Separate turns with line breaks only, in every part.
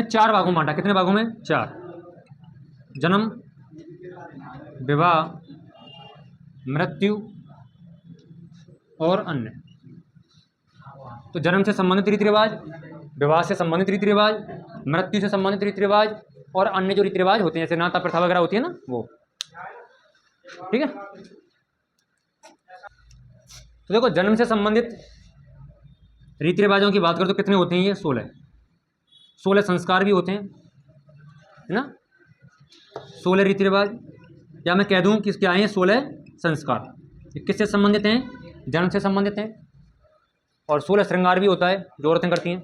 4 भागों में बांटा। कितने भागों में? 4। जन्म, विवाह, मृत्यु और अन्य। तो जन्म से संबंधित रीति रिवाज, विवाह से संबंधित रीति रिवाज, मृत्यु से संबंधित रीति रिवाज और अन्य जो रीति रिवाज होते हैं जैसे नाता प्रथा वगैरह होती है ना वो। ठीक है। तो देखो जन्म से संबंधित रीति रिवाजों की बात करें तो कितने होते हैं? ये 16 संस्कार भी होते हैं, है ना। 16 रीति रिवाज, या मैं कह दूं कि क्या है 16 संस्कार। ये किससे संबंधित हैं? जन्म से संबंधित हैं। और 16 श्रृंगार भी होता है जो औरतें करती हैं।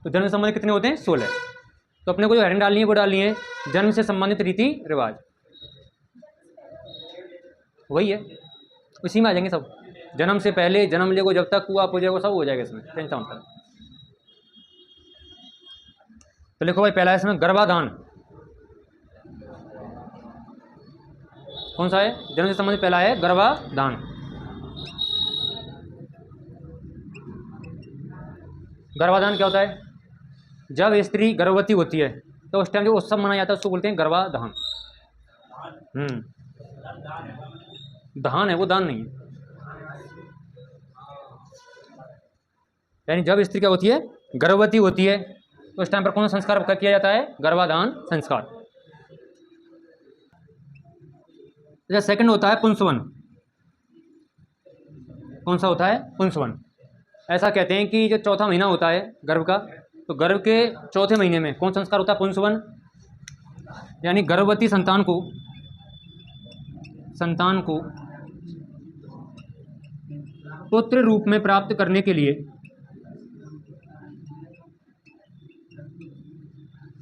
तो जन्म से संबंधित कितने होते हैं? 16। तो अपने को जो हेडिंग डालनी है वो डालनी है जन्म से संबंधित रीति रिवाज। वही है, उसी में आ जाएंगे सब। जन्म से पहले, जन्म लेगो, जब तक कुआ पूजेगो, सब हो जाएगा इसमें, टेंशन होता है। तो लिखो भाई पहला है इसमें गर्भाधान। कौन सा है? जन्म से संबंधित पहला है गर्भाधान। गर्भाधान क्या होता है? जब स्त्री गर्भवती होती है तो उस टाइम जो उत्सव मनाया जाता है उसको बोलते हैं गर्भाधान। दान है वो, दान नहीं है। यानी जब स्त्री क्या होती है? गर्भवती होती है तो उस टाइम पर कौन सा संस्कार किया जाता है? गर्भाधान संस्कार। जैसे सेकंड होता है पुंसवन। कौन सा होता है? पुंसवन। ऐसा कहते हैं कि जो चौथा महीना होता है गर्भ का, तो गर्भ के चौथे महीने में कौन संस्कार होता है? पुंसवन। यानी गर्भवती संतान को पुत्र रूप में प्राप्त करने के लिए,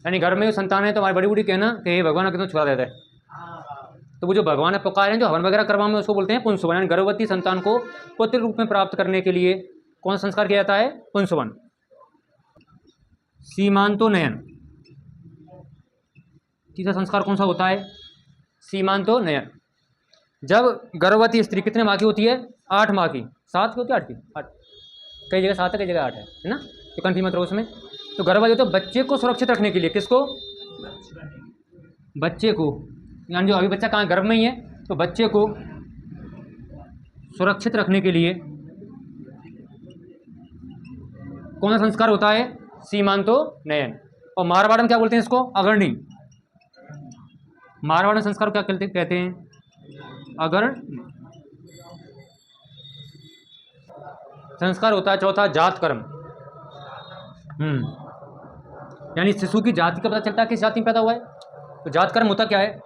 यानी घर में जो संतान है तो हमारी बड़ी बूढ़ी कहना कि हे भगवान कितना छुड़ा देता है। तो वो जो भगवान है पुकार हैं जो हवन वगैरह करवाने में उसको बोलते हैं पुंसवन। यानी गर्भवती संतान को पुत्र रूप में प्राप्त करने के लिए कौन संस्कार किया जाता है? पुंसवन। सीमांतोन्नयन। तीसरा संस्कार कौन सा होता है? सीमांतोन्नयन। जब गर्भवती स्त्री कितने माह की होती है? 8 माह की। 7 की होती है? 8 की? 8। कई जगह 7 है, कई जगह 8 है ना। तो कंफ्यूज मत रहो उसमें। तो गर्भवती तो बच्चे को सुरक्षित रखने के लिए, किसको? बच्चे को। यानी जो अभी बच्चा कहाँ गर्भ में ही है तो बच्चे को सुरक्षित रखने के लिए कौन सा संस्कार होता है? सीमांतोन्नयन। और मारवाड़ में क्या बोलते हैं इसको? अग्रणी। मारवाड़ में संस्कार क्या कहते हैं? अग्रणी। संस्कार होता है चौथा जात कर्म। यानी शिशु की जाति का पता चलता है किस जाति में पैदा हुआ है। तो जात कर्म होता क्या है?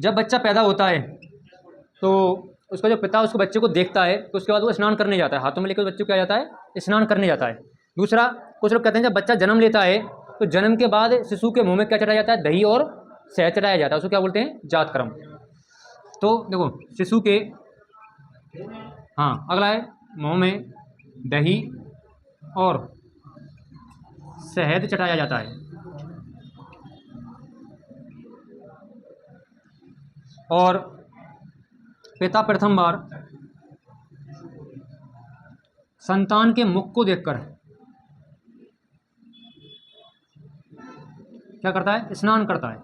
जब बच्चा पैदा होता है तो उसका जो पिता उसको बच्चे को देखता है तो उसके बाद वो स्नान करने जाता है, हाथों में लेकर बच्चे को क्या जाता है? स्नान करने जाता है। दूसरा, कुछ लोग कहते हैं जब बच्चा जन्म लेता है तो जन्म के बाद शिशु के मुंह में क्या चढ़ाया जाता है? दही और शहद चढ़ाया जाता है। उसको क्या बोलते हैं? जात कर्म। तो देखो शिशु के, हाँ अगला है मुंह में दही और शहद चटाया जाता है। और पिता प्रथम बार संतान के मुख को देखकर क्या करता है? स्नान करता है।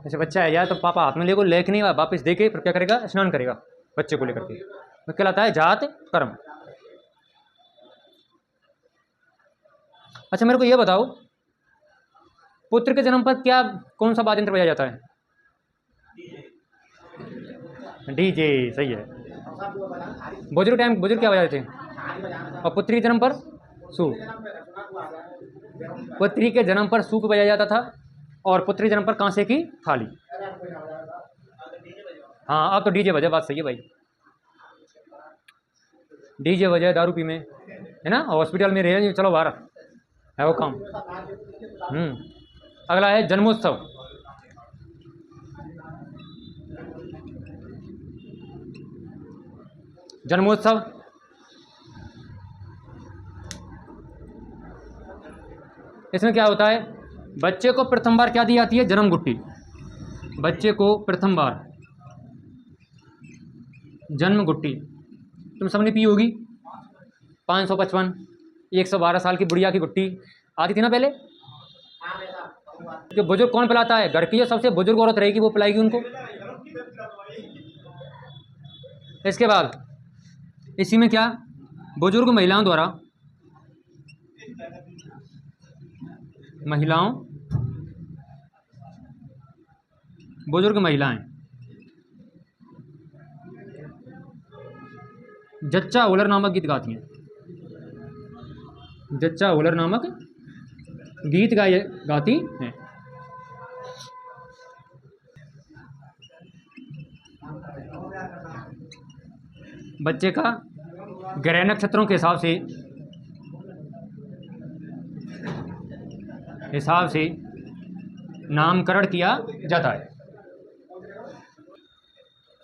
जैसे बच्चा है जाए तो पापा हाथ में लेके नहीं वापस दे के फिर क्या करेगा? स्नान करेगा बच्चे को लेकर के। तो कहलाता है जात कर्म। अच्छा मेरे को ये बताओ, पुत्र के जन्म पर क्या कौन सा वाद्य यंत्र बजाया जाता है? डीजे। सही है। बुजुर्ग क्या बजाते थे? और पुत्री के जन्म पर सूप। पुत्री के जन्म पर सूप बजाया जाता था और पुत्री जन्म पर कांसे की थाली। हाँ अब तो डीजे बजे, बात सही है भाई। डीजे बजे दारू पी में, है ना, हॉस्पिटल में रहे, चलो बाहर है वो काम। अगला है जन्मोत्सव। जन्मोत्सव इसमें क्या होता है? बच्चे को प्रथम बार क्या दी जाती है? जन्म गुट्टी। बच्चे को प्रथम बार जन्म गुट्टी तुम सबने पी होगी, 555, 112 साल की बुढ़िया की गुट्टी आती थी ना पहले। कि बुजुर्ग कौन पिलाता है? घर की जो सबसे बुजुर्ग औरत रहेगी वो पिलाएगी उनको। इसके बाद इसी में क्या, बुजुर्ग महिलाओं द्वारा, बुजुर्ग महिलाएं जच्चा ओलर नामक गीत गाती हैं। जच्चा ओलर नामक गीत गाती हैं। बच्चे का ग्रह नक्षत्रों के हिसाब से नामकरण किया जाता है।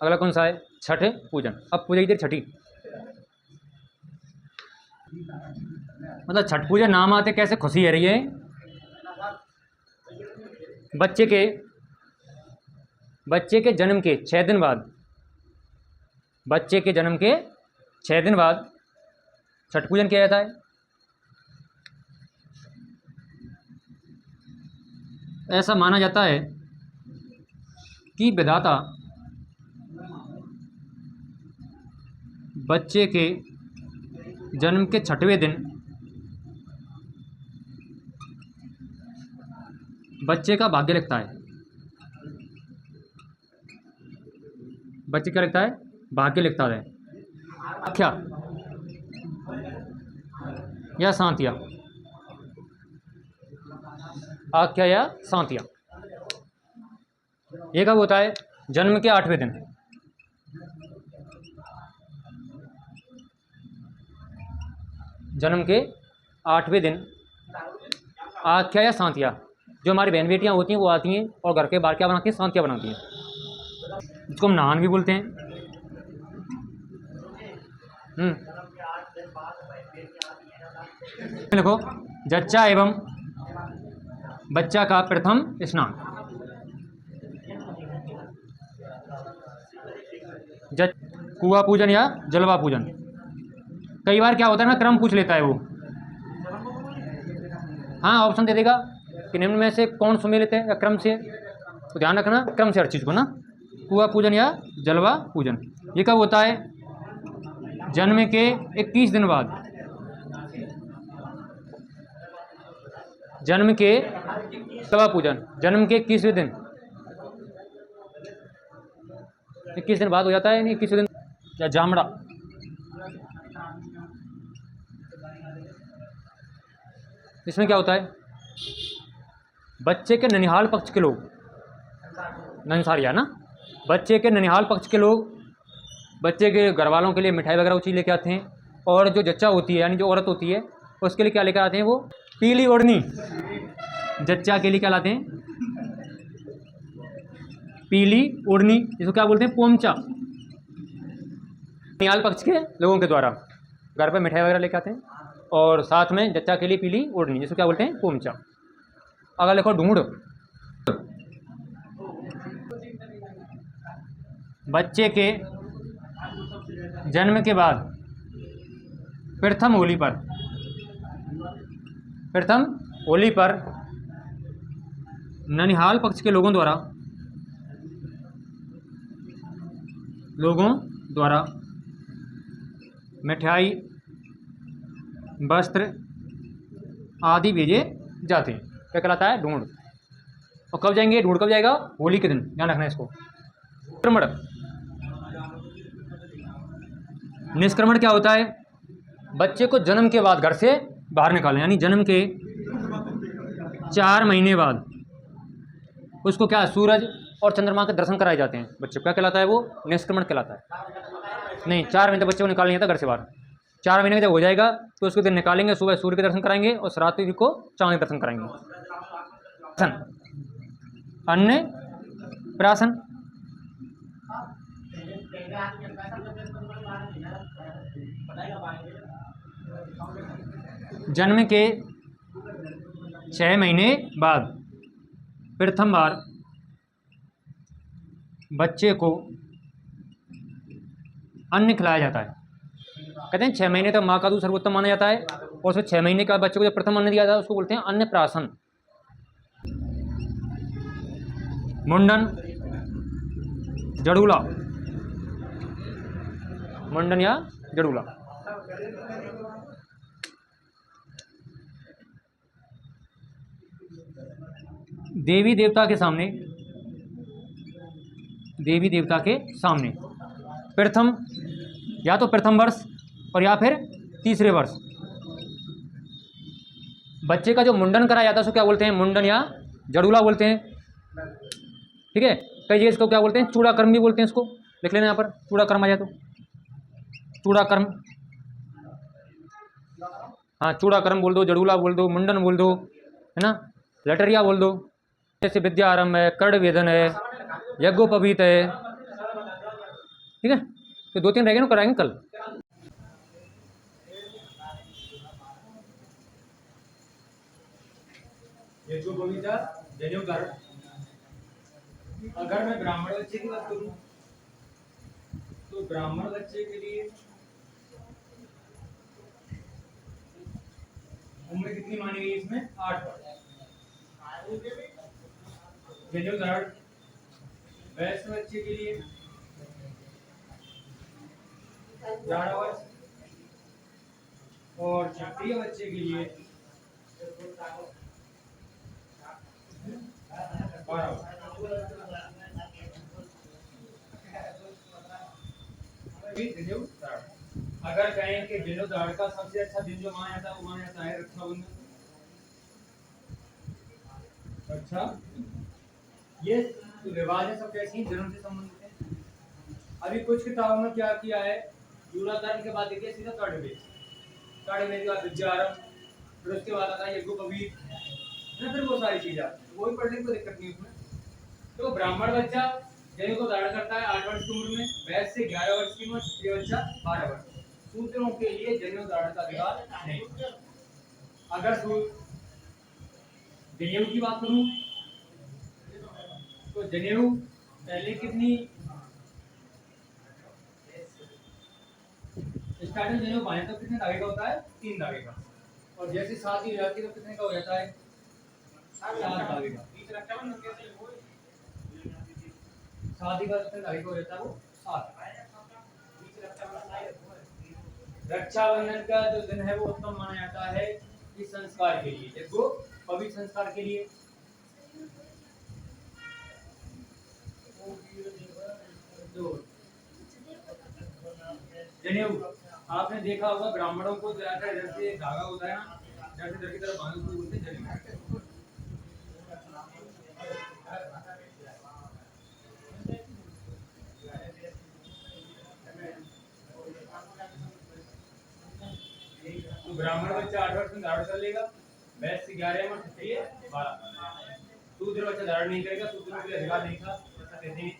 अगला कौन सा है? छठ पूजन। अब पूजा इधर छठी, मतलब छठ पूजा नाम आते कैसे खुशी है रही है। बच्चे के जन्म के 6 दिन बाद, बच्चे के जन्म के 6 दिन बाद छठ पूजन किया जाता है। ऐसा माना जाता है कि विधाता बच्चे के जन्म के 6वें दिन बच्चे का भाग्य लिखता है। बच्चे क्या लिखता है? भाग्य लिखता है। आख्या या सांतिया, आख्या या सांतिया। ये कब होता है? जन्म के 8वें दिन। जन्म के 8वें दिन आख्या या सांतिया, जो हमारी बहन बेटियां होती हैं वो आती हैं और घर के बाहर क्या बनाती हैं? सांतिया बनाती हैं, जिसको हम नहान भी बोलते हैं। देखो, जच्चा एवं बच्चा का प्रथम स्नान। कुआं पूजन या जलवा पूजन। कई बार क्या होता है ना, क्रम पूछ लेता है वो। हाँ, ऑप्शन दे देगा कि निम्न में से कौन सुमेलित है या क्रम से, तो ध्यान रखना क्रम से हर चीज़ को ना। कुआं पूजन या जलवा पूजन ये कब होता है? जन्म के 21 दिन बाद। जन्म के जलवा पूजन जन्म के 21वें दिन, 21 दिन बाद हो जाता है, नहीं 21वें दिन। या जामड़ा, इसमें क्या होता है? बच्चे के ननिहाल पक्ष के लोग, नंसारिया ना, बच्चे के ननिहाल पक्ष के लोग बच्चे के घर वालों के लिए मिठाई वगैरह वो चीज़ लेके आते हैं। और जो जच्चा होती है यानी जो औरत होती है उसके लिए क्या लेकर आते हैं? वो पीली ओढ़नी। जच्चा के लिए क्या लाते हैं? पीली ओढ़नी, जिसको क्या बोलते हैं? पोमचा। ननिहाल पक्ष के लोगों के द्वारा घर पर मिठाई वगैरह लेके आते हैं और साथ में जच्चा के लिए पीली ओढ़नी, जिसको क्या बोलते हैं? पोमचा। अगर देखो ढूंढ, बच्चे के जन्म के बाद प्रथम होली पर ननिहाल पक्ष के लोगों द्वारा मिठाई, वस्त्र आदि भेजे जाते हैं। क्या कहलाता है? ढूंढ। और कब जाएंगे ढूंढ? कब जाएगा? होली के दिन, ध्यान रखना इसको। निष्क्रमण। निष्क्रमण क्या होता है? बच्चे को जन्म के बाद घर से बाहर निकालें, यानी जन्म के 4 महीने बाद उसको क्या, सूरज और चंद्रमा के दर्शन कराए जाते हैं। बच्चे क्या कहलाता है? वो निष्क्रमण कहलाता है। नहीं, 4 महीने तक बच्चे को निकाल नहीं था घर से बाहर। 4 महीने का जब हो जाएगा तो उसको दिन निकालेंगे, सुबह सूर्य के दर्शन कराएंगे और रात्रि को चांद के दर्शन कराएंगे। अन्य प्राशन, जन्म के 6 महीने बाद प्रथम बार बच्चे को अन्न खिलाया जाता है। कहते हैं 6 महीने तक माँ का दूध सर्वोत्तम माना जाता है, और उसमें 6 महीने के बाद बच्चे को जब प्रथम अन्न दिया जाता है उसको बोलते हैं अन्नप्राशन। मुंडन, जड़ूला, मुंडन या जड़ूला। देवी देवता के सामने, देवी देवता के सामने प्रथम, या तो प्रथम वर्ष और या फिर तीसरे वर्ष बच्चे का जो मुंडन कराया जाता है उसको क्या बोलते हैं? मुंडन या जड़ूला बोलते हैं। ठीक है, कई जगह इसको क्या बोलते हैं? चूड़ाकर्म भी बोलते हैं इसको। लिख लेना यहाँ पर, चूड़ाकर्म आ जाए तो चूड़ाकर्म, हाँ चूड़ाकर्म बोल दो, जड़ूला बोल दो, मुंडन बोल दो, है ना, लटरिया बोल दो। जैसे विद्या आरंभ है, कर्ण वेदन है, यज्ञोपवीत है। ठीक है, तो 2-3 रह गए ना, कराएंगे कल। यज्ञोपवीत, जनेऊधारण। अगर मैं ब्राह्मण बच्चे की बात करूं तो ब्राह्मण बच्चे के लिए उम्र कितनी मानी गई इसमें? 8 वर्ष। जनेऊधारण वैश्य बच्चे के लिए 11 वर्ष, और क्षत्रिय बच्चे के लिए 12 वर्ष। अगर कहें कि जनेऊधारण का सबसे अच्छा दिन जो माना जाता है वो माना जाता है रक्षाबंधन। अच्छा, ये तो रिवाज है, सब कैसे जन्म से संबंधित है। अभी कुछ किताबों में क्या किया है, जूड़ाकरण के बाद देखिए सीधा कर्ण वेद के बाद विद्या आरंभ, फिर उसके बाद आता है यज्ञोपवीत, फिर वो सारी चीजें आती हैं, वो भी पढ़ने की कोई दिक्कत नहीं उसमें। तो ब्राह्मण बच्चा जनेऊ को धारण करता है 8 वर्ष की उम्र में, वैश्य से 11 वर्ष की उम्र, क्षत्रिय बच्चा 12 वर्ष। शूद्रों के लिए जनेऊ धारण का अधिकार नहीं। अगर जनेऊ की बात करूं तो जनेऊ पहले कितनी स्टार्टिंग जनेऊ बांधे तो कितने धागे का होता है? 3 धागे का, और जैसे शादी हो जाती है तो कितने का हो जाता है? 7 धागे का। शादी का कितने धागे का हो जाता है? वो 7। रक्षाबंधन का जो दिन है वो उत्तम माना जाता है इस संस्कार के लिए, देखो पवित्र संस्कार के लिए। जनेऊ आपने देखा होगा ब्राह्मणों को जैसे धागा होता है ना, जैसे इधर की तरफ बांधो उसको बोलते हैं जनेऊ। तो ब्राह्मण बच्चा 8 वर्ष में धारण कर लेगा, वैश्य 11 वर्ष, क्षत्रिय 12। शूद्र बच्चा धारण नहीं करेगा, शूद्रों के लिए अधिकार नहीं था, ऐसा कहते हैं।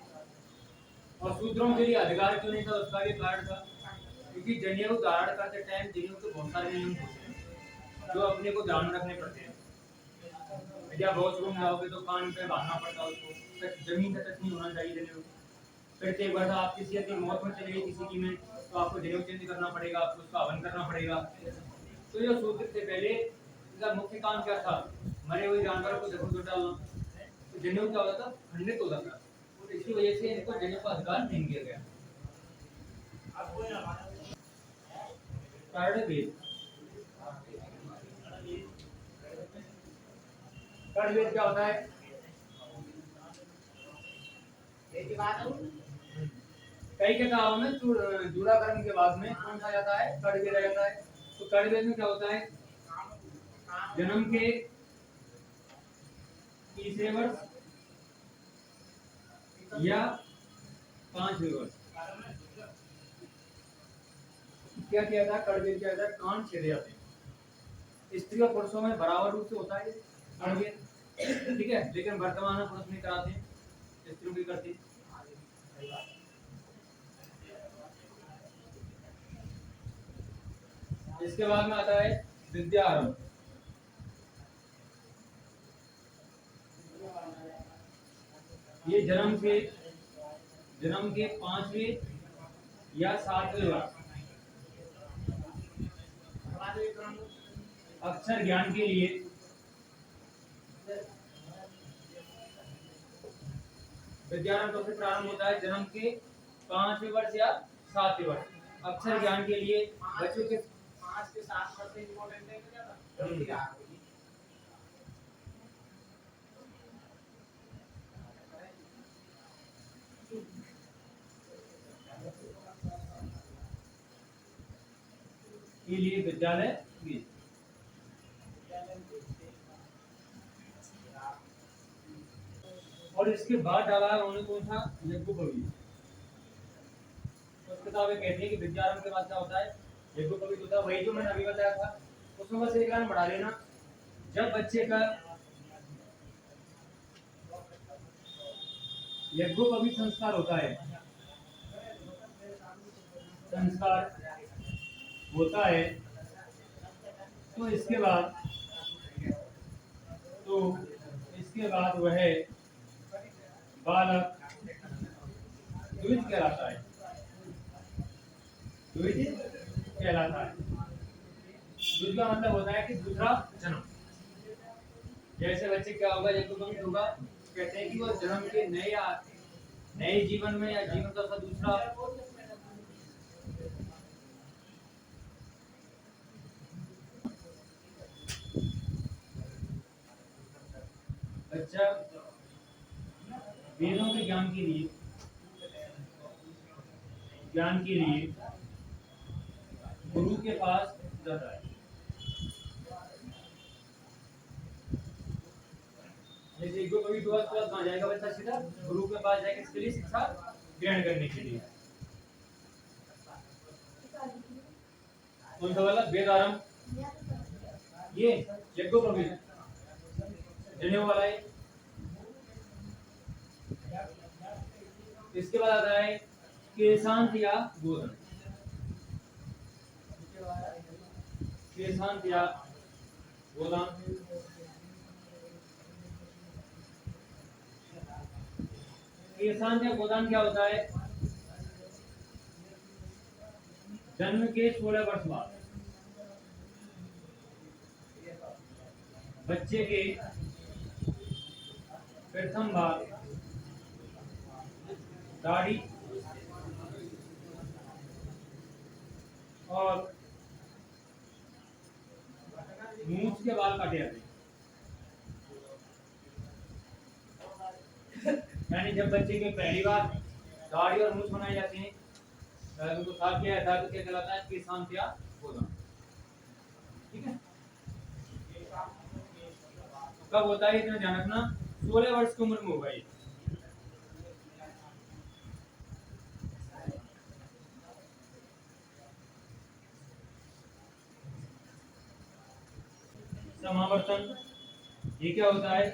और शूद्रों के लिए अधिकार क्यों नहीं था, उसका भी कारण था, क्योंकि जनेऊ धारण करते टाइम जनेऊ के बहुत सारे नियम होते हैं जो अपने को ध्यान में रखने पड़ते हैं। यदि आप वॉशरूम जाओगे तो कान पे बांधना पड़ता है उसको, जमीन का टच नहीं होना चाहिए जनेऊ। फिर एक बार आप किसी की मौत में चले गई किसी की में, तो आपको जनेऊ चेंज करना पड़ेगा, आपको उसका हवन करना पड़ेगा। तो ये शूद्र से पहले इनका मुख्य काम क्या था? मरे हुए जानवरों को जरूर डालना। तो जनेऊ क्या होता था? खंडित होता था, तो इसकी वजह से इनको जनेऊ का अधिकार नहीं दिया गया। कर्णवेद क्या होता है? कई किताबों में जूड़ाकरण के बाद में कौन सा जाता है? कर्णवेद आ जाता है। तो कर्णवेद में क्या होता है? जन्म के तीसरे वर्ष या 5वें वर्ष क्या किया था? कर्णवेद क्या था? कान छेदे जाते हैं। स्त्री और पुरुषों में बराबर रूप से होता है कर्णवेद, ठीक है, लेकिन वर्तमान में पुरुष नहीं कराते हैं, स्त्रियों की करते हैं। इसके बाद में आता है विद्या आरंभ। ये जन्म के 5वें या 7वें वर्ष अक्षर ज्ञान के लिए विद्यारंभ कब से प्रारंभ होता है? जन्म के 5वें वर्ष या 7वें वर्ष। अक्षर ज्ञान के लिए बच्चों के 5 से 7 वर्ष इम्पोर्टेंट है क्या? के लिए विद्यालय भी। और इसके बाद डाला है उन्होंने कौन सा? यज्ञोपवीत। तो किताबें कहती है कि विद्यारंभ के बाद क्या होता है? यज्ञोपवीत होता है। वही जो मैंने अभी बताया था, उसमें बस एक लाइन बढ़ा लेना। जब बच्चे का यज्ञोपवीत संस्कार होता है, तो इसके बाद वह बालक द्विज कहलाता है। द्विज कहलाता है। द्विज का मतलब होता है कि दूसरा जन्म। जैसे बच्चे क्या होगा, यज्ञोपवीत होगा, कहते हैं कि वो जन्म के नए जीवन में या जीवन का दूसरा बच्चा वेदों के ज्ञान के लिए गुरु के पास जाता है। जैसे यज्ञोपवीत हुआ तो कहाँ जाएगा बच्चा? सीधा गुरु के पास जाएगा, इसके लिए शिक्षा ग्रहण करने के लिए। कौन सा वाला? वेदारंभ। ये यज्ञोपवीत जनेऊ वाला है। इसके बाद आता है केशांत या गोधन। केशांत या गोदान। केशांत या गोदान क्या होता है? जन्म के 16 वर्ष बाद बच्चे के प्रथम बार दाढ़ी और मूंछ के बाल काटे जाते हैं। यानी जब बच्चे के पहली बार दाढ़ी और मूंछ बनाए जाते हैं, उनको साफ किया जाता है, तो क्या कहलाता है? केशांत या गोदान। ठीक है। कब होता है? इतना ध्यान रखना, 16 वर्ष की उम्र में होगा ये। समावर्तन ये क्या होता है?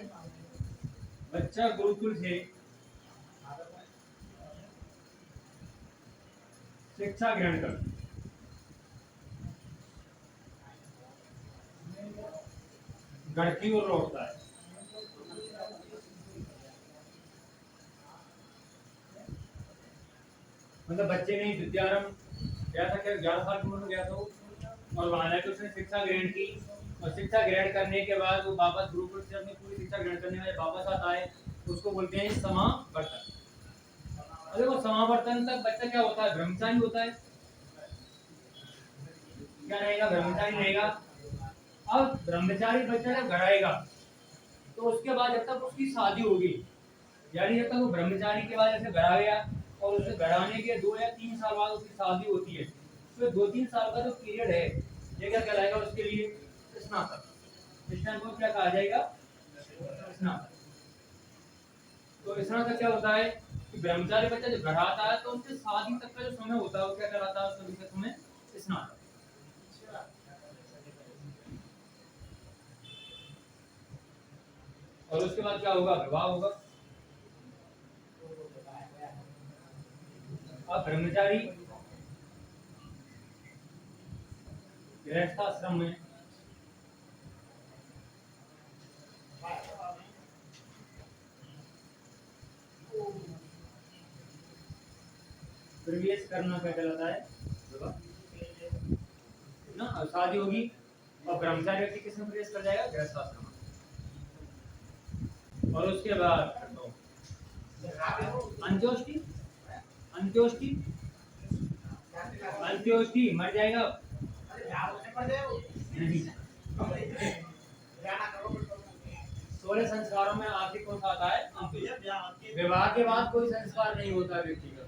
बच्चा गुरुकुल से शिक्षा ग्रहण कर घर की ओर लौटता है। मतलब बच्चे ने विद्यारंभ गया था, क्या 11 साल की उम्र में गया था, और वहां जाकर उसने शिक्षा ग्रहण की, और शिक्षा ग्रहण करने के बाद वो वापस गुरुकुल से अपनी पूरी शिक्षा ग्रहण करने वाले वापस आता है, उसको बोलते हैं समावर्तन। अरे वो समावर्तन तक बच्चा क्या होता है? ब्रह्मचारी होता है। क्या रहेगा? ब्रह्मचारी रहेगा। अब ब्रह्मचारी बच्चा जब घर आएगा, तो उसके बाद जब तक उसकी शादी होगी, यानी जब तक वो ब्रह्मचारी के बाद जैसे घर आ गया और उसे घर आने के 2 या 3 साल बाद उसकी शादी होती है, तो 2-3 साल का जो पीरियड है, ये क्या कहलाएगा उसके लिए? स्नातक। इस टाइम को क्या कहा जाएगा? स्नातक। तो स्नातक क्या होता है कि ब्रह्मचारी बच्चा जब घर आता है, तो उसके शादी तक का जो समय होता है वो क्या कहलाता है? उसका समय स्नातक। और उसके बाद क्या होगा? विवाह होगा। अब ब्रह्मचारी गृहस्थाश्रम में प्रवेश करना क्या कहलाता है? ना। अब शादी होगी और ब्रह्मचारी व्यक्ति किसमें प्रवेश कर जाएगा? गृहस्थाश्रम। और उसके बाद अंत्योष्टि, अंत्योष्टि, अंत्योष्टि मर जाएगा नहीं। 16 संस्कारों में आखिरी कौन सा आता है? अंत्योष्टि। विवाह के बाद कोई संस्कार नहीं होता व्यक्ति का।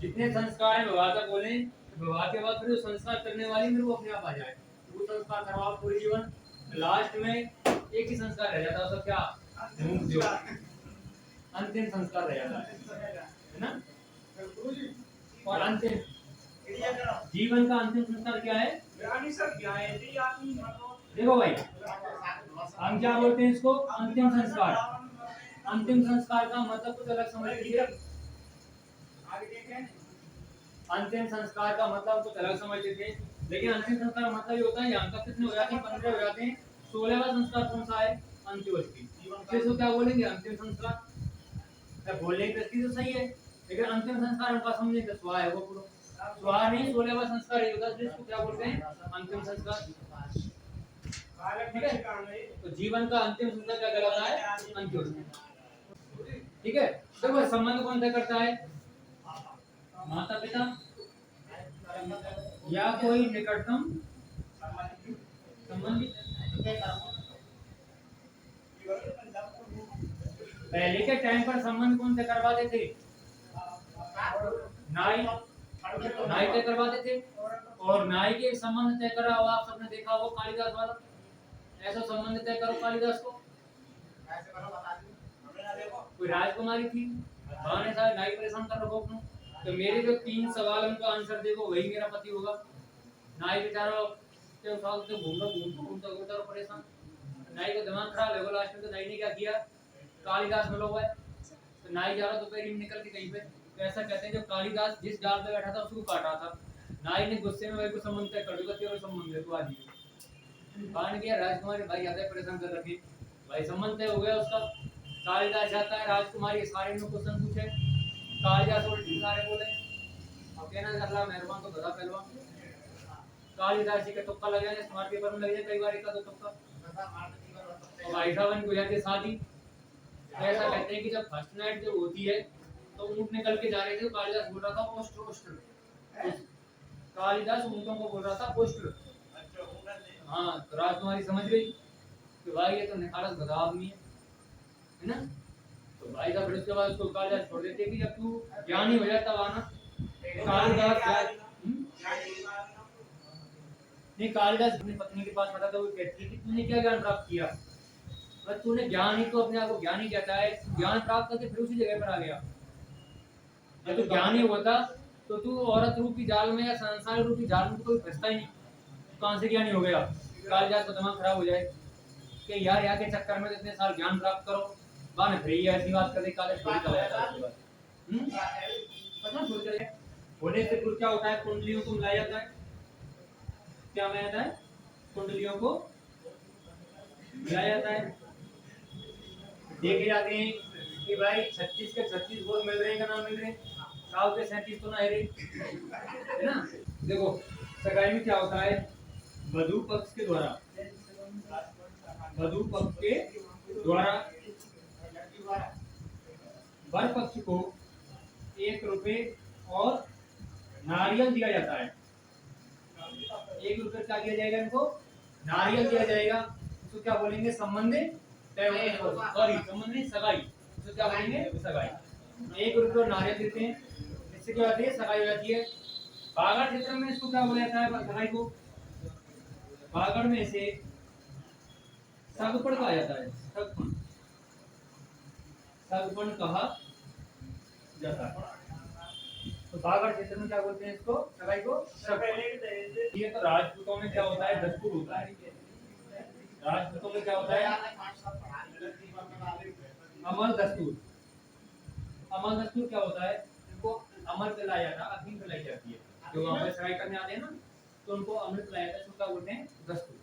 जितने संस्कार है विवाह तक बोले, विवाह के बाद फिर संस्कार करने वाली फिर वो अपने आप आ जाए, वो संस्कार करवाओ पूरे जीवन। लास्ट में एक ही संस्कार रह जाता है, उसका क्या? अंतिम संस्कार रह जाता है ना। और अंतिम जीवन का अंतिम संस्कार क्या है? देखो भाई, हम क्या बोलते हैं इसको? अंतिम संस्कार। अंतिम संस्कार का मतलब कुछ अलग समझ लीजिए। अंतिम संस्कार का मतलब कुछ अलग समझते थे, लेकिन अंतिम संस्कार का मतलब ये होता है यहाँ तक कितने हो जाते हैं? 15 हो जाते हैं। 16वां संस्कार कौन सा है? अंत्योष्टि। इसको क्या बोलेंगे? अंतिम संस्कार। बोलने की तो सही है, लेकिन अंतिम संस्कार हमका समझने का स्वाहा है वो पूरा स्वाहा नहीं। 16वां संस्कार ये होता है, इसको क्या बोलते हैं? अंतिम संस्कार। ठीक है, तो जीवन का अंतिम संस्कार क्या कहलाता है? अंत्योष्टि। ठीक है, देखो संबंध कौन तय करता है? माता पिता या कोई निकटतम संबंधी। पहले के टाइम पर संबंध कौन तय करवाते थे? नाई, नाई तय करवाते थे। और नाई के संबंध तय करा हुआ आप सबने देखा होगा कालिदास वाला। ऐसा संबंध तय करो कालिदास को। कोई राजकुमारी थी, बहाने साहब नाई परेशान कर रखो अपने, तो मेरे जो 3 सवाल उनका आंसर देखो वही मेरा पति होगा। नाई बेचारा के साल से घूमता परेशान, नाई का दिमाग खराब है। लास्ट में तो नाई ने क्या किया? कालिदास मिला हुआ है, तो नाई जा रहा दोपहर में निकल के कहीं पे, तो ऐसा कहते हैं जब कालिदास जिस डाल पे बैठा था उसको काटा था, नाई ने गुस्से में वही को संबंध तय कर दिया, तेरे संबंध है तू आ जी। कान किया राजकुमारी भाई ज्यादा परेशान कर रखी, भाई संबंध तय हो गया उसका। कालिदास जाता है, राजकुमारी सारे में क्वेश्चन पूछे, कालिदास उल्टी सारे बोले, अब कहना अल्लाह मेहरबान तो बता पहलवान। कालिदास जी का तुक्का लग जाए, स्मार्ट पेपर में लग जाए कई बार एक दो तुक्का, तो भाई साहब को जाती शादी। ऐसा कहते हैं कि जब फर्स्ट नाइट जब होती है तो ऊँट निकल के जा रहे थे, तो कालिदास बोल रहा था पोस्टर पोस्टर, कालिदास ऊँटों को बोल रहा था पोस्टर। हाँ, तो राजकुमारी समझ गई कि भाई ये तो निखालस गधा आदमी है ना। तो भाई साहब फिर उसके बाद उसको कालिदास छोड़ देते कि जब तू ज्ञानी हो जाता आना। कालिदास नहीं, कालिदास अपनी पत्नी के पास आता था, वो कहती है कि तूने क्या ज्ञान प्राप्त किया? बस तूने ज्ञान ही तो अपने आप को ज्ञानी कहता है, ज्ञान प्राप्त करके फिर उसी जगह पर आ गया। जब तू ज्ञानी होता तो तू औरत रूपी जाल में या संसार रूपी जाल में कोई फंसता ही नहीं, कहां से ज्ञानी हो गया? कालिदास का दिमाग खराब हो जाए कि यार यहाँ के चक्कर में इतने साल ज्ञान प्राप्त करो, बाद में फिर ऐसी बात कर दे कालिदास छोड़ चला जाता है। पता छोड़ चले होने से फिर क्या होता है? कुंडलियों को मिलाया जाता है। क्या मिलाया जाता है? कुंडलियों को मिलाया जाता है। देखे जाते हैं कि भाई 36 के 36 गोल मिल रहे हैं, का नाम मिल रहे हैं, 7 के 37 तो ना है ना। देखो सगाई में क्या होता है? वधू पक्ष के द्वारा, वधू पक्ष के द्वारा वर पक्ष को 1 रुपए और नारियल दिया जाता है। 1 रुपए क्या दिया जाएगा? इनको नारियल दिया जाएगा। इसको क्या बोलेंगे? संबंधी सॉरी संबंधी सगाई, इसको क्या बोलेंगे? सगाई। 1 रुपए और नारियल देते हैं, इससे क्या होती है? सगाई हो जाती है। बागड़ क्षेत्र में इसको क्या बोला जाता है? सगाई को बागड़ में से सगपण कहा जाता है। सगपण, सगपण कहा जाता है। तो बागड़ क्षेत्र में क्या बोलते हैं इसको? सगाई को सगपण। ये तो राजपूतों में क्या होता है? दस्तूर होता है। राजपूतों में क्या होता है? अमल दस्तूर। अमल दस्तूर क्या होता है? इनको अमल पिलाया जाता है, अफीम पिलाई जाती है। जो वहां पे सगाई करने आते हैं ना, तो उनको अमृत पिलाया जाता है, इसको क्या बोलते हैं? दस्तूर।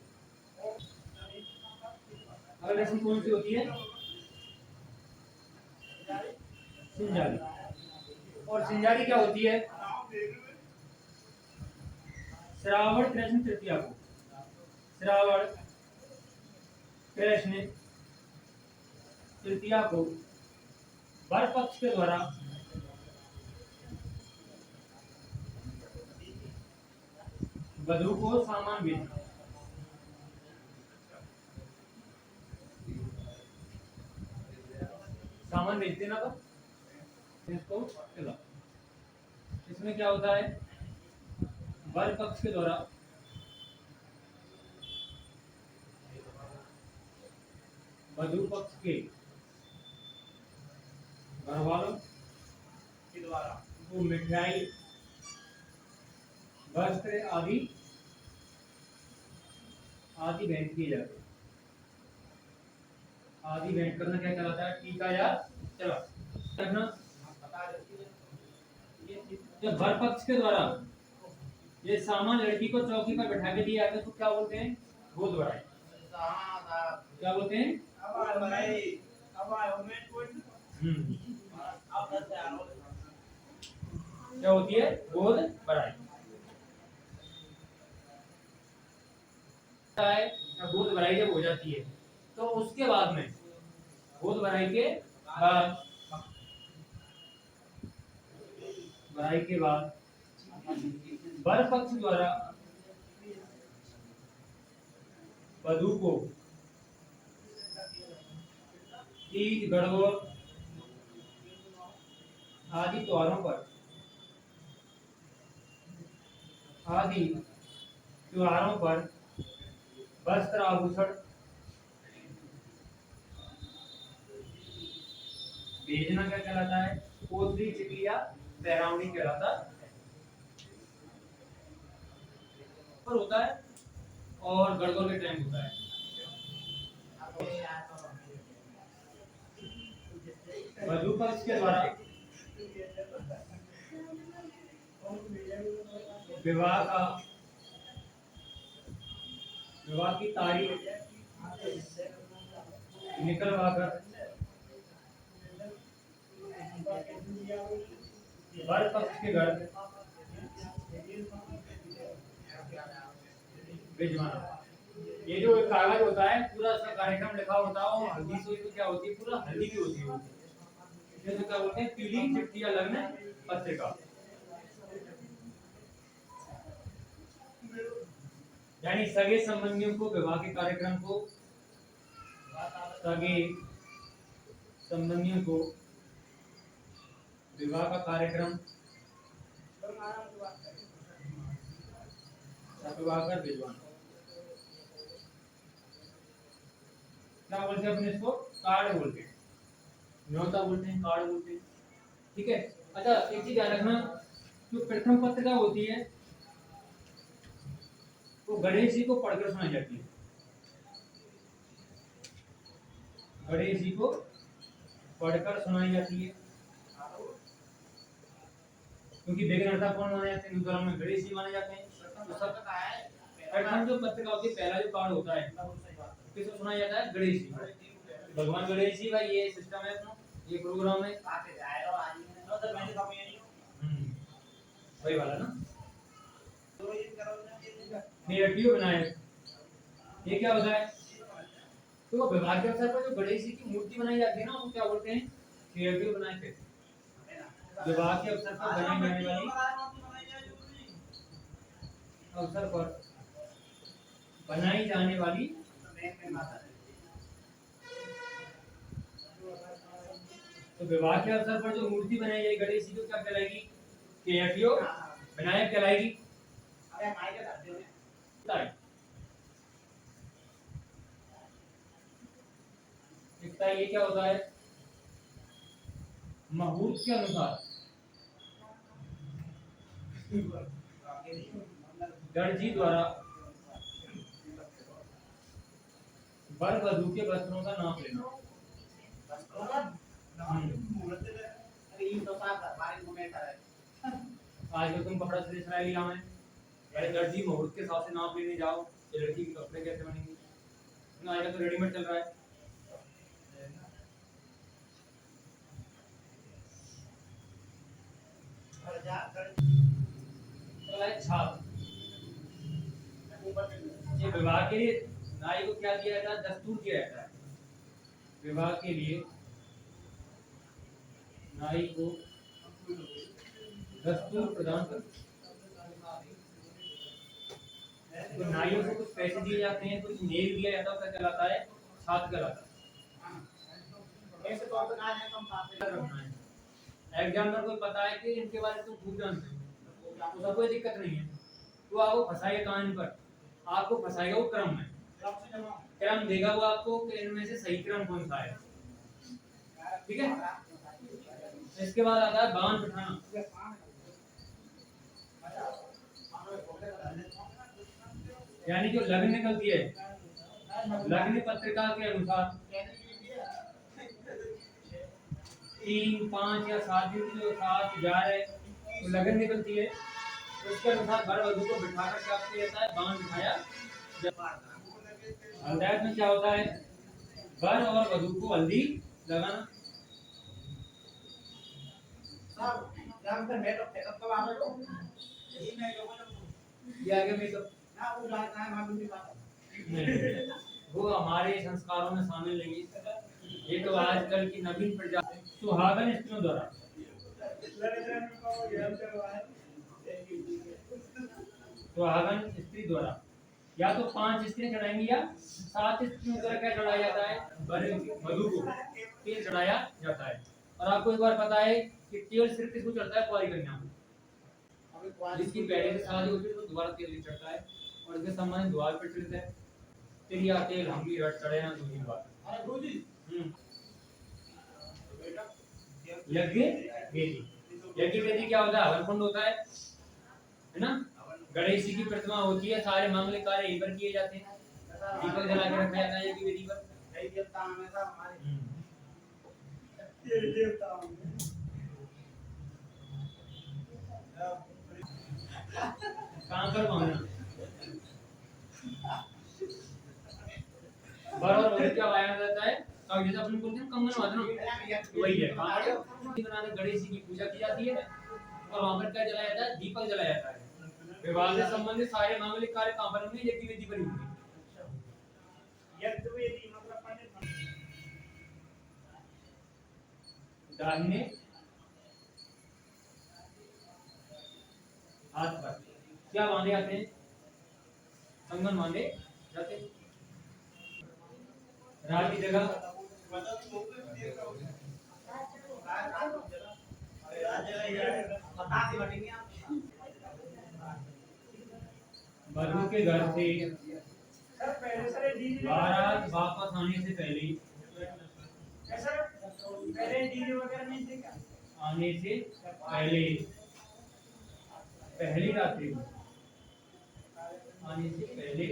अगली रस्म कौन सी होती है? सिंजारी। और सिंजारी क्या होती है? श्रावण कृष्ण तृतीया को, श्रावण कृष्ण तृतीया को वर पक्ष के द्वारा वधु को सामान भेजना, सामान भेजते ना तो इसको चलो, इसमें क्या होता है, वर पक्ष के द्वारा वधु पक्ष के घर वालों के द्वारा वो मिठाई वस्त्र आदि आदि भेंट किए जाते हैं। आदि भेंट करना क्या कहलाता है, टीका या चलो रखना। जब वर पक्ष के द्वारा ये सामान लड़की को चौकी पर बैठा के दिया जाता है तो क्या बोलते हैं, गोद भराई। क्या बोलते हैं, क्या होती है, गोद भराई। गोद भराई जब हो जाती है तो उसके बाद में, गोद भराई के बाद, भराई के बाद वर पक्ष द्वारा वधु को तीज, गणगौर आदि त्योहारों पर वस्त्र आभूषण भेजना क्या कहलाता है, पोतली चिपली या पहरावनी कहलाता है, पर होता है और गणगौर के टाइम होता है। वधु पक्ष के द्वारा विवाह की तारीख निकलवाकर वर पक्ष के घर भिजवाना। ये जो एक कागज होता है पूरा उसका कार्यक्रम लिखा होता है और हल्दी से तो क्या होती है, पूरा हल्दी की होती है, इसे तो क्या बोलते हैं, पीली चिट्ठी या लग्न पत्रिका। यानी सगे संबंधियों को विवाह के कार्यक्रम को, सगे संबंधियों को विवाह का कार्यक्रम कर भिजवाना। क्या बोलते हैं अपने इसको, कार्ड बोलते हैं, न्योता बोलते हैं, कार्ड बोलते हैं, ठीक है। अच्छा एक चीज याद रखना, जो प्रथम पत्रिका होती है वो गणेश जी को पढ़कर सुनाई जाती है, गणेश जी को पढ़कर सुनाई जाती है, क्योंकि विघ्नहर्ता कौन माने जाते हैं, हिंदू धर्म में गणेश जी माने जाते हैं। प्रथम जो पत्रिका होती है, पहला जो कार्ड होता है किसको सुनाया जाता है, गणेश जी, भगवान गणेश जी का ये सिस्टम है अपना, ये प्रोग्राम है वही वाला ना। क्रिएटिव विनायक, ये क्या होता है, तो विवाह के अवसर पर जो गणेश जी की मूर्ति बनाई जाती है ना, वो क्या बोलते हैं, क्रिएटिव विनायक। विवाह के अवसर पर बनाई जाने वाली, अवसर पर बनाई जाने वाली तो विवाह के अवसर पर जो मूर्ति बनाई जाएगी गणेश जी को क्या कहलाएगी, क्रिएटिव विनायक कहलाएगी। ये क्या होता है, मुहूर्त के अनुसार दर्जी द्वारा वर वधू के वस्त्रों का नाप लेना। आज तो तुम कपड़ा से लिया है, दर्जी मुहूर्त के हिसाब से नाप लेने जाओ कि लड़की के कपड़े कैसे बनेंगे, आजकल तो रेडीमेड चल रहा है। छाप, विवाह के लिए नाई को क्या दिया जाता है? दस्तूर दिया जाता है। विवाह के लिए नाई को दस्तूर प्रदान करते हैं। तो नाइयों से कुछ पैसे दिए जाते हैं, कुछ नेक दिया जाता है, क्या कहलाता है? छात्र कहलाता है। एग्जामिनर को पता है कि इनके बारे में तुम खूब जानते हो, तो कोई दिक्कत नहीं है, तो आपको फंसाएगा कान पर, आपको फंसाएगा वो क्रम में, क्रम देगा वो आपको कि इनमें से सही क्रम कौन सा है। ठीक है। इसके बाद आता है बांध बिठाना। यानी जो लग्न निकलती है, लग्न पत्रिका के अनुसार 3, 5 या 7 दिन की जो 7, 11 तो लगन निकलती है, तो उसके अनुसार वर वधू को बिठाकर क्या किया जाता है? बांध बिठाया। हल्दायत में क्या होता है? वर और वधू को हल्दी लगाना। ये आगे में तो वो हमारे संस्कारों में शामिल नहीं है। ये तो आजकल की नवीन प्रजाति सुहागन स्त्रियों द्वारा सुहागन स्त्री द्वारा या तो 5 स्त्री चढ़ाएंगी या 7 स्त्रियों द्वारा क्या चढ़ाया जाता है? वधु को तेल चढ़ाया जाता है। और आपको एक बार पता है कि तेल सिर्फ किसको चढ़ता है? कुंवारी कन्या को। जिसकी पहले से शादी होती है तो दोबारा तेल नहीं चढ़ता है, और इसके संबंध द्वार प्रचलित है। तिरिया तेल हमली रट चढ़े ना दूसरी बात। यज्ञ वेदी, यज्ञ वेदी क्या होता है? हवन कुंड होता है ना। गणेश जी की प्रतिमा होती है, सारे मांगलिक कार्य यहीं पर किए जाते हैं, दीपक जला के रखा जाता है यज्ञ वेदी पर। काम कर मांगना बराबर क्या वाया जाता है? और जैसे अपन बोलते हैं कंगन बांधना, वही है। बनाने गणेश जी की पूजा की जाती है, और वहां पर क्या जलाया जाता है? दीपक जलाया जाता है। विवाह से संबंधित सारे मांगलिक कार्य कहां पर होंगे? यज्ञ वेदी पर होंगे। यज्ञ वेदी मतलब दाहिने हाथ पर क्या बांधे जाते हैं? कंगन बांधे जाते हैं। रात की जगह वधू के घर से बारात वापस आने से पहले पहली रात्रि को आने से पहले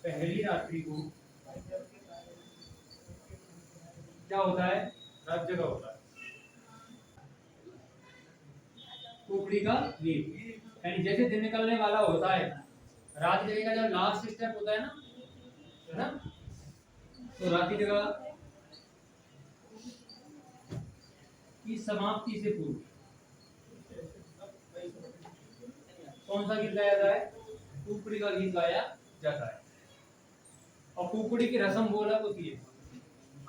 पहली रात्रि को क्या होता है? रात जगह होता है। कुकड़ी का गीत, यानी जैसे दिन निकलने वाला होता है, रात जगह का जब लास्ट स्टेप होता है ना, तो रात की जगह की समाप्ति से पूर्व कौन सा गीत गाया जाता है? कुकड़ी का गीत गाया जाता है। और कुकड़ी की रस्म वो अलग होती है,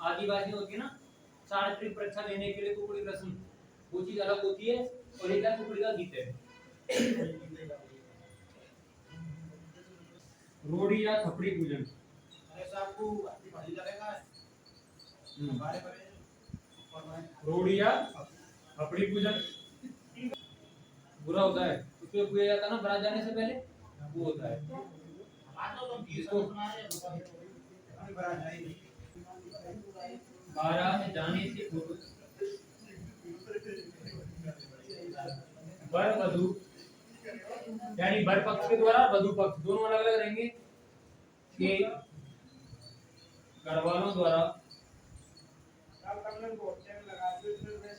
आदिवासी होती है ना, चारित्रिक परीक्षा देने के लिए कुकड़ी की रस्म वो चीज अलग होती है, और एक कुकड़ी का गीत है। रोड़ी या थपड़ी पूजन, रोड़ी या थपड़ी पूजन बुरा होता है, उसको पूजा जाता है ना बारात जाने से पहले, वो होता है। इसको बारात जाने से पूर्व वर वधू यानी वर पक्ष के द्वारा वधू पक्ष दोनों अलग अलग रहेंगे कि घर वालों द्वारा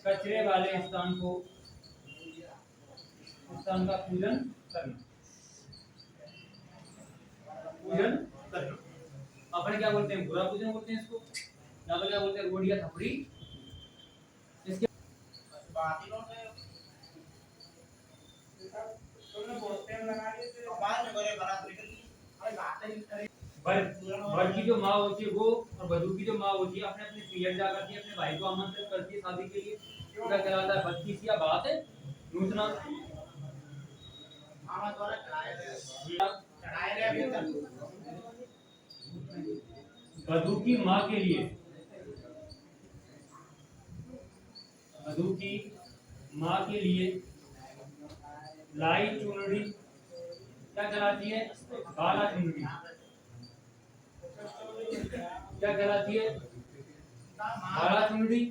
कचरे वाले स्थान का पूजन करना। अपने क्या बोलते हैं? बुरा पूजन बोलते हैं इसको, यहाँ पर क्या बोलते हैं? रोड़ी या थपड़ी। इसके वर वर की जो माँ होती है वो और वधू की जो माँ होती है अपने अपने पीरियड जा करती है, अपने भाई को आमंत्रित करती है शादी के लिए। क्या कहलाता है? 32 या बात है नूतना वधु की माँ के लिए, वधु की माँ के लिए लाई चुनरी क्या कहलाती है? बाला चुनरी क्या कहलाती है? बाला चुनरी।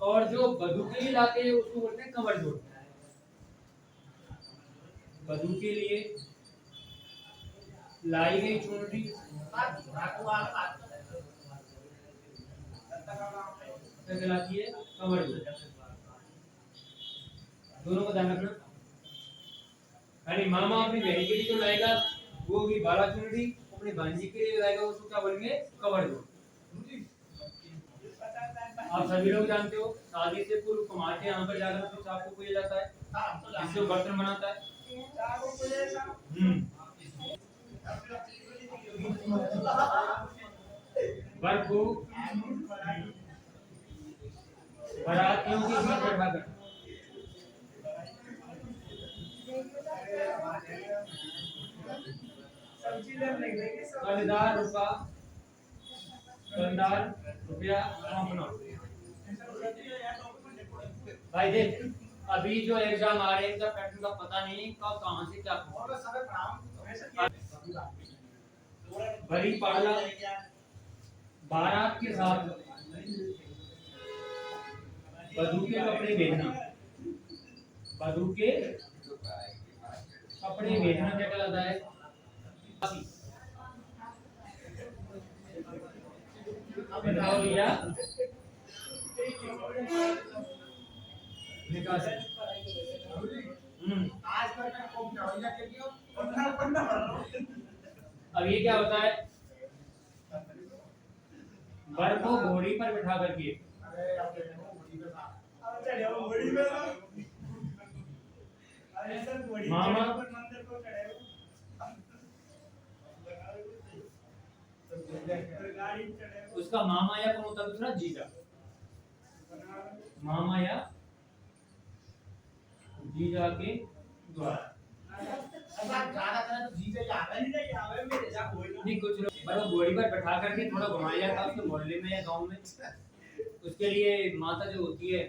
और जो वधु के लिए लाते हैं उसको बोलते हैं कंवर जोड़। वधु के लिए लाई गई चुनरी क्या कहलाती है? कंवर जोड़। दोनों को ध्यान रखना। यानी मामा अपनी बहन के लिए जो लाएगा वो भी बाला चुनरी, अपनी भांजी के लिए लाएगा उसको क्या बोलेंगे? कंवर जोड़। आप सभी लोग जानते हो शादी से पूर्व कुमार के यहाँ पर जाकर तो चाप को पूजा जाता है, इससे बर्तन बनाता है। वर को बारातियों के बीच बैठाकर कंधार रुपया सौंपना। भाई देख, अभी जो एग्जाम आ रहे हैं इनका पैटर्न का पता नहीं कब कहां से क्या बड़ी पाला बारात के साथ वधू के कपड़े भेजना, वधू के कपड़े भेजना क्या कहलाता है? बताओ भैया निकासी। अब ये क्या होता है? वर को घोड़ी पर बिठा करके मामा उसका मामा या कौन होता है? दूसरा जीजा। मामा या जीजा के द्वारा नहीं कुछ लोग घोड़ी पर बैठा करके थोड़ा घुमाया जाता है उसके मोहल्ले में या गांव में। उसके लिए माता जो होती है,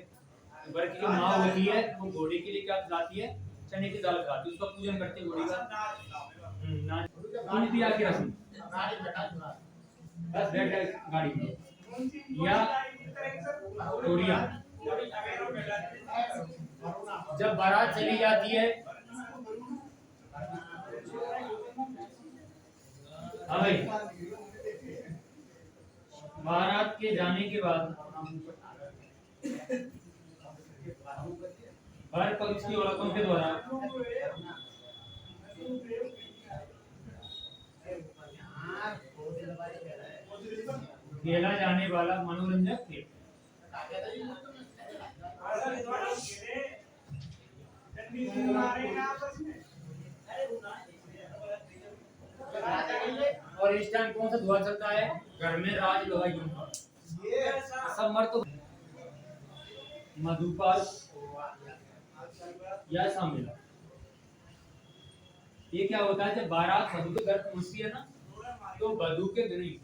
वर की जो माँ होती है, वो घोड़ी के लिए क्या खिलाती है? चने की दाल खिलाती है, उसका पूजन करते हैं घोड़ी का। उन दिया की रस्म बस बैठ गाड़ी में या घोड़िया। जब बारात चली जाती है, हाँ भाई, बारात के जाने के बाद वर पक्ष की औरतों के द्वारा खेला जाने वाला मनोरंजक खेल और इस टाइम कौन सा धुआ चलता है? घर में राज लोहाइयों का सब मर्द मधुपाल या शामिल। ये क्या होता है? जब बारात वधू के घर पहुंचती है ना, तो वधू के नहीं,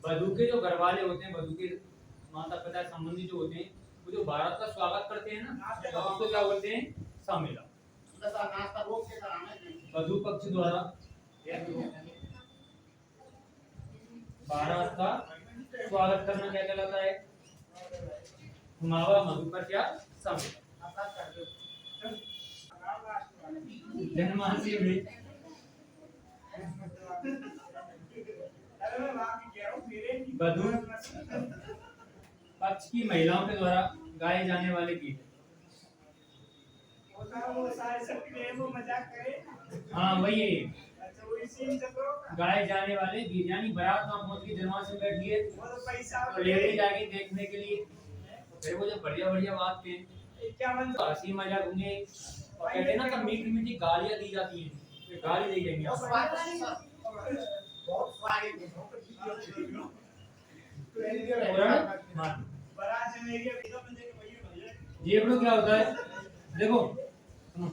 वधू के जो घर वाले होते हैं, वधू के माता पिता संबंधी जो होते हैं, वो जो बारात का स्वागत करते हैं ना, तो उसको क्या बोलते हैं? शामिला। वधू पक्ष द्वारा बारात का स्वागत करना क्या कहलाता है? घुमावा मधुकर क्या? शामिल। जनमानसी में वधू पक्ष की महिलाओं के द्वारा गाए जाने वाले गीत। हाँ वही गाए जाने वाले गीत, यानी बारात वहां पहुंच के जनमानस में बैठी है तो लेडीज आगे देखने के लिए, फिर वो जब बढ़िया बढ़िया बात थे हंसी मजाक होंगे और कहते हैं ना, तब मीठी मीठी गालियां दी जाती हैं, गाली दी जाएंगी जेबड़ो क्या होता है? देखो सुनो,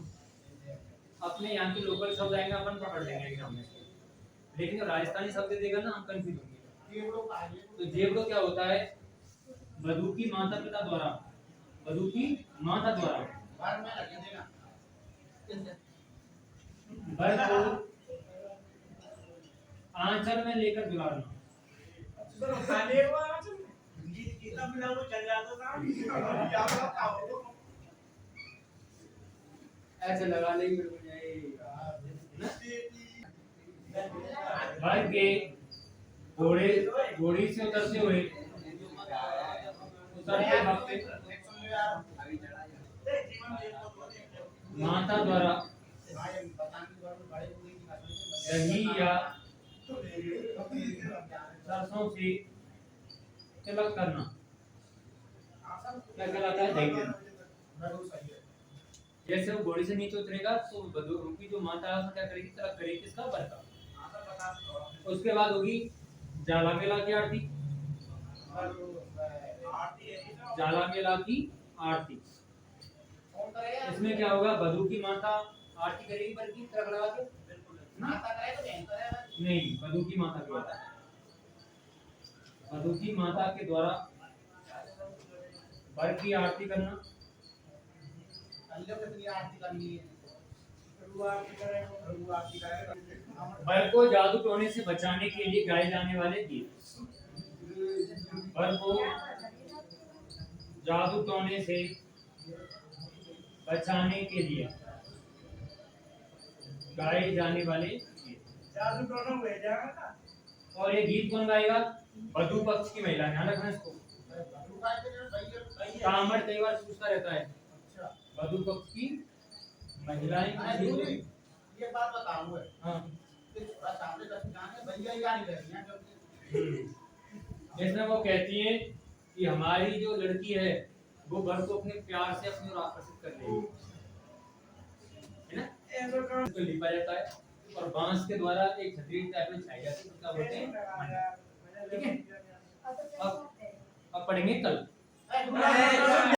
अपने यहाँ के लोकल शब्द आएंगे अपन पकड़ लेंगे एग्जाम में, लेकिन राजस्थानी शब्द देगा ना हम कंफ्यूज होंगे। तो जेबड़ो क्या होता है? वधु की माता पिता द्वारा, वधु की माता द्वारा वर को आंचल में लेकर दुलारना। ऐसे लगा ले वर के घोड़े घोड़ी से उतरते हुए माता द्वारा दही या सरसों से तिलक करना क्या कहलाता है? दही देना। जैसे वो घोड़ी से नीचे उतरेगा तो वधु की जो माता है क्या करेगी? तिलक करेगी किसका? वर का। उसके बाद होगी जाला मेला की आरती, जाला मेला की आरती। इसमें क्या होगा? वधु की माता आरती करेगी वर की तिलक लगा के, नहीं वधु की माता के द्वारा, वधु की माता के द्वारा वर की आरती करना। वर को जादू टोने से बचाने के लिए गाए जाने वाले गीत। वर को जादू टोने से बचाने के लिए गाए जाने वाले गीत। और ये गीत कौन गाएगा? वधु पक्ष की महिला। ध्यान रखना इसको, कामड़ कई बार पूछता रहता है। वधु पक्ष की महिलाएं।
ये बात बताऊं।
हाँ, इसमें वो कहती है कि हमारी जो लड़की है वो वर को अपने प्यार से अपनी ओर आकर्षित कर लेगी, है ना? इसको लिपा जाता है और बांस के द्वारा एक छतरी टाइप में छाई जाती है, क्या बोलते हैं? ठीक है, अब पढ़ेंगे कल।